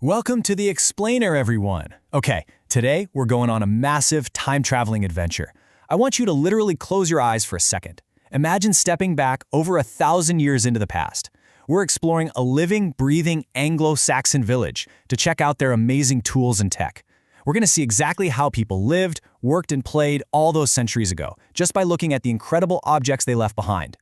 Welcome to the Explainer, everyone. Okay, today we're going on a massive time-traveling adventure. I want you to literally close your eyes for a second. Imagine stepping back over 1,000 years into the past. We're exploring a living, breathing Anglo Saxon village to check out their amazing tools and tech. We're going to see exactly how people lived, worked, and played all those centuries ago, just by looking at the incredible objects they left behind.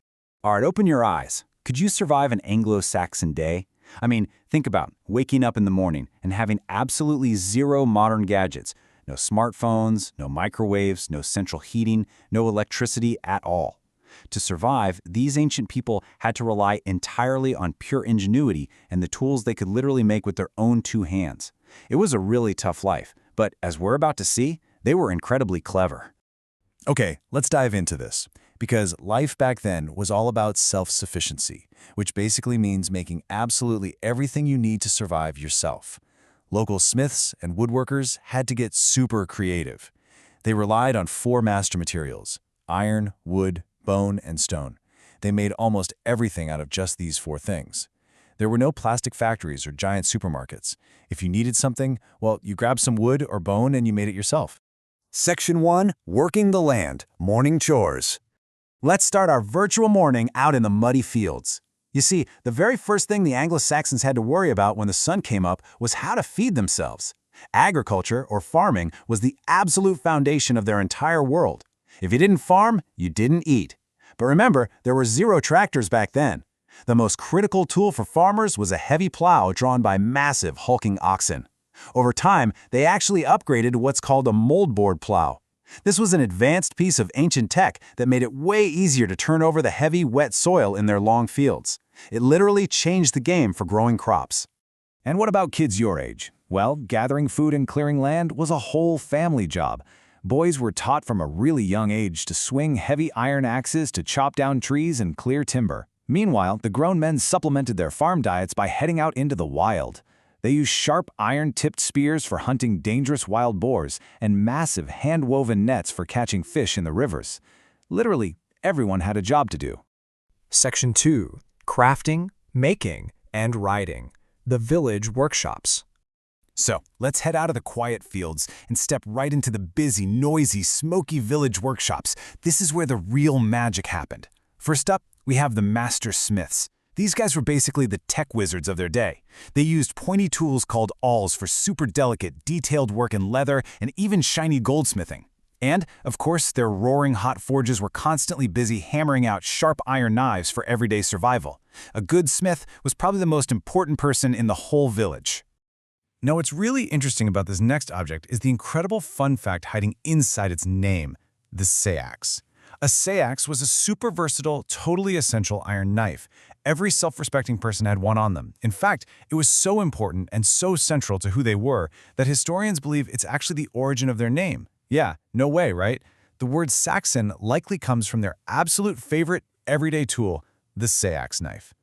All right, open your eyes. Could you survive an Anglo Saxon day? I mean, think about waking up in the morning and having absolutely zero modern gadgets. No smartphones, no microwaves, no central heating, no electricity at all. To survive, these ancient people had to rely entirely on pure ingenuity and the tools they could literally make with their own two hands. It was a really tough life, but as we're about to see, they were incredibly clever. Okay, let's dive into this, because life back then was all about self-sufficiency, which basically means making absolutely everything you need to survive yourself. Local smiths and woodworkers had to get super creative. They relied on four master materials: iron, wood, bone, and stone. They made almost everything out of just these four things. There were no plastic factories or giant supermarkets. If you needed something, well, you grabbed some wood or bone and you made it yourself. Section 1, Working the Land, Morning Chores. Let's start our virtual morning out in the muddy fields. You see, the very first thing the Anglo-Saxons had to worry about when the sun came up was how to feed themselves. Agriculture, or farming, was the absolute foundation of their entire world. If you didn't farm, you didn't eat. But remember, there were zero tractors back then. The most critical tool for farmers was a heavy plow drawn by massive, hulking oxen. Over time, they actually upgraded to what's called a moldboard plow. This was an advanced piece of ancient tech that made it way easier to turn over the heavy, wet soil in their long fields. It literally changed the game for growing crops. And what about kids your age? Well, gathering food and clearing land was a whole family job. Boys were taught from a really young age to swing heavy iron axes to chop down trees and clear timber. Meanwhile, the grown men supplemented their farm diets by heading out into the wild. They used sharp iron-tipped spears for hunting dangerous wild boars and massive hand-woven nets for catching fish in the rivers. Literally, everyone had a job to do. Section 2. Crafting, Making, and Writing. The Village Workshops. So, let's head out of the quiet fields and step right into the busy, noisy, smoky village workshops. This is where the real magic happened. First up, we have the master smiths. These guys were basically the tech wizards of their day. They used pointy tools called awls for super delicate, detailed work in leather and even shiny goldsmithing. And, of course, their roaring hot forges were constantly busy hammering out sharp iron knives for everyday survival. A good smith was probably the most important person in the whole village. Now, what's really interesting about this next object is the incredible fun fact hiding inside its name, the seax. A seax was a super versatile, totally essential iron knife. Every self-respecting person had one on them. In fact, it was so important and so central to who they were that historians believe it's actually the origin of their name. Yeah, no way, right? The word Saxon likely comes from their absolute favorite everyday tool, the seax knife.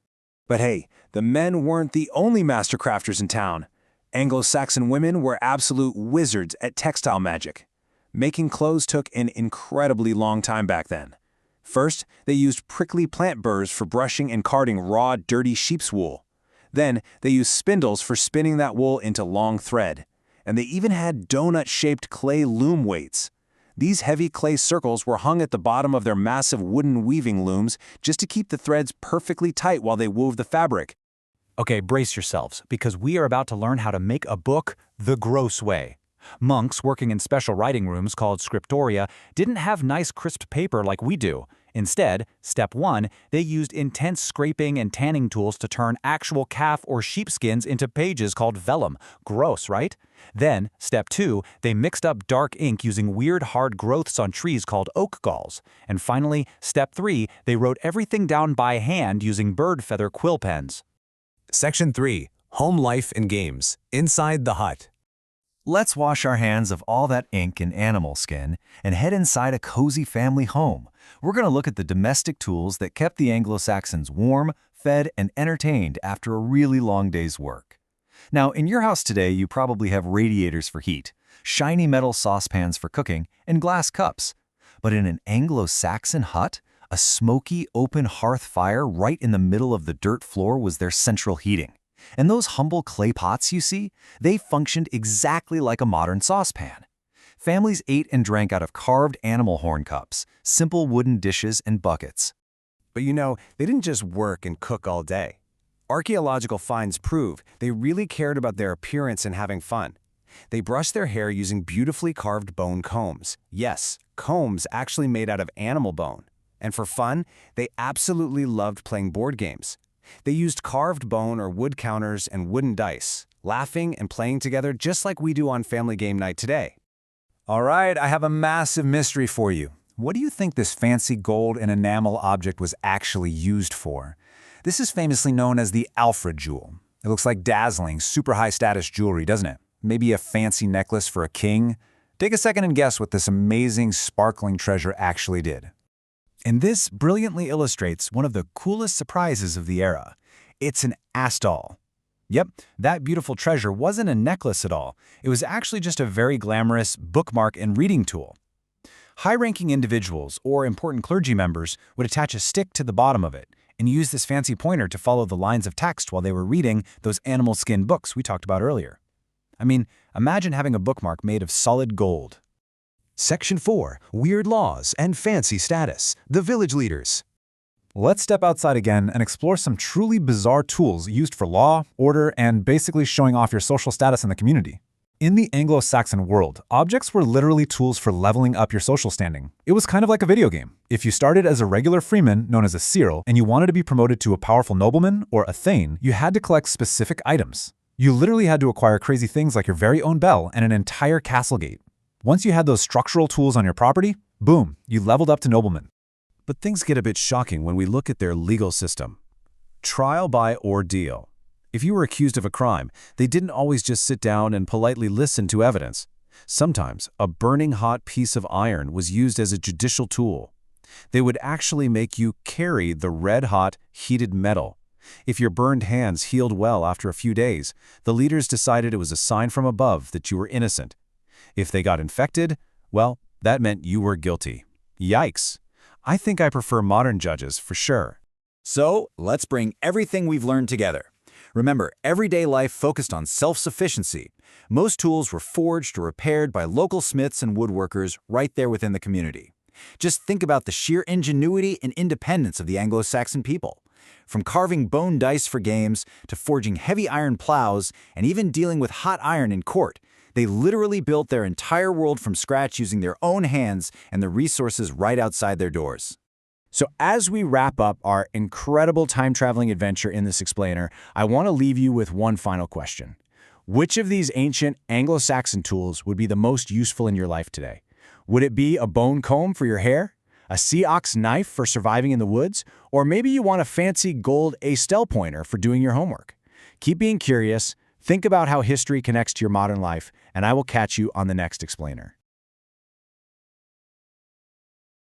But hey, the men weren't the only master crafters in town. Anglo-Saxon women were absolute wizards at textile magic. Making clothes took an incredibly long time back then. First, they used prickly plant burrs for brushing and carding raw, dirty sheep's wool. Then, they used spindles for spinning that wool into long thread. And they even had donut-shaped clay loom weights. These heavy clay circles were hung at the bottom of their massive wooden weaving looms just to keep the threads perfectly tight while they wove the fabric. Okay, brace yourselves, because we are about to learn how to make a book the gross way. Monks working in special writing rooms called scriptoria didn't have nice crisp paper like we do. Instead, step 1, they used intense scraping and tanning tools to turn actual calf or sheepskins into pages called vellum. Gross, right? Then, step 2, they mixed up dark ink using weird hard growths on trees called oak galls. And finally, step 3, they wrote everything down by hand using bird feather quill pens. Section 3. Home Life and Games, Inside the Hut. Let's wash our hands of all that ink and animal skin and head inside a cozy family home. We're going to look at the domestic tools that kept the Anglo-Saxons warm, fed, and entertained after a really long day's work. Now, in your house today, you probably have radiators for heat, shiny metal saucepans for cooking, and glass cups. But in an Anglo-Saxon hut, a smoky, open hearth fire right in the middle of the dirt floor was their central heating. And those humble clay pots you see, they functioned exactly like a modern saucepan. Families ate and drank out of carved animal horn cups, simple wooden dishes and buckets. But they didn't just work and cook all day. Archaeological finds prove they really cared about their appearance and having fun. They brushed their hair using beautifully carved bone combs. Yes, combs actually made out of animal bone. And for fun, they absolutely loved playing board games. They used carved bone or wood counters and wooden dice, laughing and playing together just like we do on family game night today. All right, I have a massive mystery for you. What do you think this fancy gold and enamel object was actually used for? This is famously known as the Alfred jewel. It looks like dazzling, super high-status jewelry, doesn't it? Maybe a fancy necklace for a king? Take a second and guess what this amazing, sparkling treasure actually did. And this brilliantly illustrates one of the coolest surprises of the era. It's an astol. Yep, that beautiful treasure wasn't a necklace at all. It was actually just a very glamorous bookmark and reading tool. High-ranking individuals or important clergy members would attach a stick to the bottom of it and use this fancy pointer to follow the lines of text while they were reading those animal skin books we talked about earlier. I mean, imagine having a bookmark made of solid gold. Section 4. Weird Laws and Fancy Status. The Village Leaders. Let's step outside again and explore some truly bizarre tools used for law, order, and basically showing off your social status in the community. In the Anglo Saxon world, objects were literally tools for leveling up your social standing. It was kind of like a video game. If you started as a regular freeman, known as a ceorl, and you wanted to be promoted to a powerful nobleman or a thane, you had to collect specific items. You literally had to acquire crazy things like your very own bell and an entire castle gate. Once you had those structural tools on your property, boom, you leveled up to nobleman. But things get a bit shocking when we look at their legal system. Trial by ordeal. If you were accused of a crime, they didn't always just sit down and politely listen to evidence. Sometimes, a burning hot piece of iron was used as a judicial tool. They would actually make you carry the red-hot, heated metal. If your burned hands healed well after a few days, the leaders decided it was a sign from above that you were innocent. If they got infected, well, that meant you were guilty. Yikes! I think I prefer modern judges for sure. So, let's bring everything we've learned together. Remember, everyday life focused on self-sufficiency. Most tools were forged or repaired by local smiths and woodworkers right there within the community. Just think about the sheer ingenuity and independence of the Anglo Saxon people. From carving bone dice for games, to forging heavy iron ploughs, and even dealing with hot iron in court, they literally built their entire world from scratch using their own hands and the resources right outside their doors. So as we wrap up our incredible time-traveling adventure in this explainer, I want to leave you with one final question. Which of these ancient Anglo-Saxon tools would be the most useful in your life today? Would it be a bone comb for your hair? A sea ox knife for surviving in the woods? Or maybe you want a fancy gold Astel pointer for doing your homework? Keep being curious, think about how history connects to your modern life, and I will catch you on the next explainer.